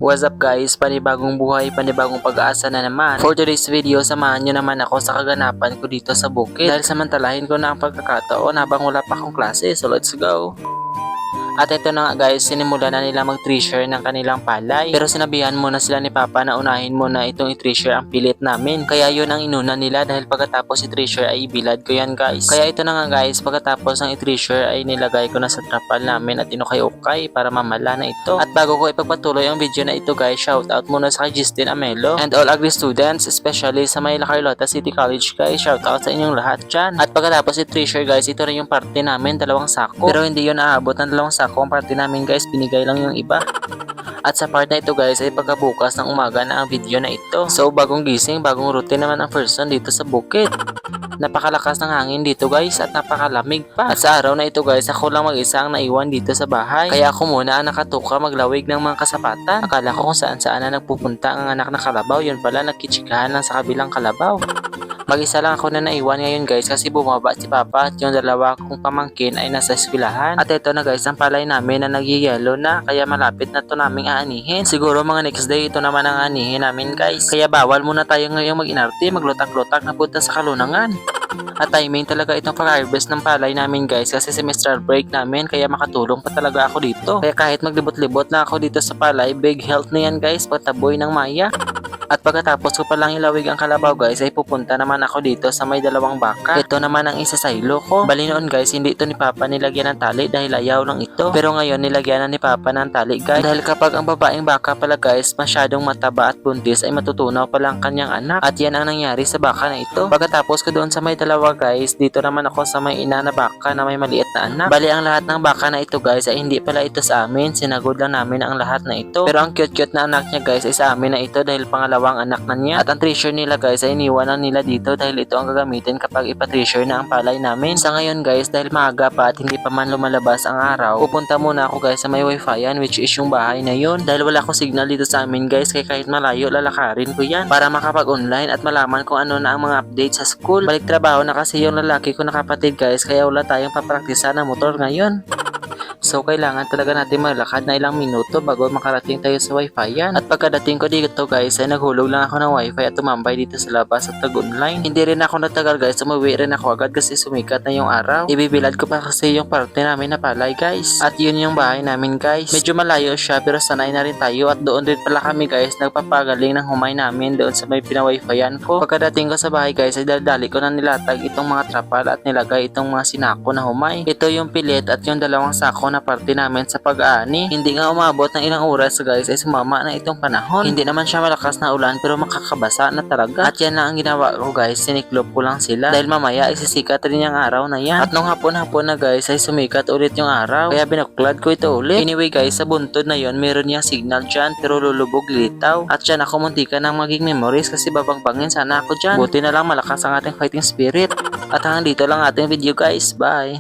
What's up guys, panibagong buhay, panibagong pag-asa na naman. For today's video, samahan nyo naman ako sa kaganapan ko dito sa bukid. Dahil samantalahin ko na ang pagkakataon habang wala pa akong klase, so let's go! At ito na nga guys, sinimulan na nila mag-treasure ng kanilang palay. Pero sinabihan muna sila ni Papa na unahin muna itong i-treasure ang pilit namin. Kaya yun ang inuna nila dahil pagkatapos i-treasure ay ibilad ko yan guys. Kaya ito na nga guys, pagkatapos ng i-treasure ay nilagay ko na sa trapal namin at inukay-ukay para mamala na ito. At bago ko ipagpatuloy ang video na ito guys, shoutout muna sa kay Justin Amelo and all agri students, especially sa may La Carlota City College guys. Shoutout sa inyong lahat dyan. At pagkatapos i-treasure guys, ito rin yung parte namin, 2 sako. Pero hindi yun aabot ng 2 sako ang parte namin guys, binigay lang yung iba. At sa part na ito guys ay pagkabukas ng umaga na ang video na ito. So bagong gising, bagong routine naman ang person dito sa bukid. Napakalakas ng hangin dito guys at napakalamig pa. At sa araw na ito guys, ako lang mag-isa ang naiwan dito sa bahay. Kaya ako muna ang nakatuka maglawig ng mga kasapatan. Akala ko kung saan saan na nagpupunta ang anak na kalabaw, yun pala nagkitsikahan lang sa kabilang kalabaw. Mag-isa lang ako na naiwan ngayon guys kasi bumaba si Papa at yung 2 kong pamangkin ay nasa eskwelahan. At ito na guys ang palay namin na nagyayelo na kaya malapit na to naming aanihin. Siguro mga next day ito naman ang aanihin namin guys. Kaya bawal muna tayo ngayong mag-inarte, maglutak-lutak na punta sa kalunangan. At timing talaga itong pag-harvest ng palay namin guys kasi semestral break namin kaya makatulong pa talaga ako dito. Kaya kahit maglibot-libot na ako dito sa palay, big health na yan guys, pagtaboy ng maya. At pagkatapos ko palang ilawig ang kalabaw guys ay pupunta naman ako dito sa may 2 baka. Ito naman ang isa sa ilo ko. Bali noon guys hindi ito ni Papa nilagyan ng tali dahil ayaw lang ito. Pero ngayon nilagyan na ni Papa ng tali guys. Dahil kapag ang babaeng baka pala guys masyadong mataba at buntis ay matutunaw pala ang kanyang anak. At yan ang nangyari sa baka na ito. Pagkatapos ko doon sa may 2 guys, dito naman ako sa may ina na baka na may maliit na anak. Bali ang lahat ng baka na ito guys ay hindi pala ito sa amin. Sinagod lang namin ang lahat na ito. Pero ang cute-cute na anak niya guys ay sa amin na ito dahil pangalawang anak na niya. At ang treasure nila guys ay iniwanan nila dito dahil ito ang gagamitin kapag ipa-treasure na ang palay namin. Sa ngayon guys dahil maaga pa at hindi pa man lumalabas ang araw, pupunta muna ako guys sa may wifi-an which is yung bahay na yun. Dahil wala akong signal dito sa amin guys kaya kahit malayo lalakarin ko yan para makapag-online at malaman kung ano na ang mga updates sa school. Balik trabaho na kasi yung lalaki ko na kapatid guys kaya wala tayong papraktisan ng motor ngayon. So kailangan talaga natin maglakad na ilang minuto bago makarating tayo sa wifi yan. At pagkadating ko dito guys ay naghulog lang ako ng wifi at tumambay dito sa labas at tag-online. Hindi rin ako natagal guys, umuwi rin ako agad kasi sumikat na yung araw. Ibibilad ko pa kasi yung parte namin na palay guys. At yun yung bahay namin guys. Medyo malayo siya pero sanay na rin tayo at doon din pala kami guys nagpapagaling ng humay namin doon sa may pina-wifi-an ko. Pagkadating ko sa bahay guys ay dali ko na nilatag itong mga trapal at nilagay itong mga sinako na humay. Ito yung pilit at yung 2 sako na parte namin sa pag-aani. Hindi nga umabot ng ilang oras guys ay sumama na itong panahon. Hindi naman siya malakas na ulan pero makakabasa na talaga. At yan na ang ginawa ko guys, siniklop ko lang sila dahil mamaya ay sisikat rin yung araw na yan. At nung hapon-hapon na guys ay sumikat ulit yung araw kaya binuklad ko ito ulit. Anyway guys, sa buntod na yon meron niya signal dyan pero lulubog litaw. At dyan ako muntika ng maging memories kasi babangbangin sana ako dyan. Buti na lang malakas ang ating fighting spirit. At hanggang dito lang ating video guys. Bye!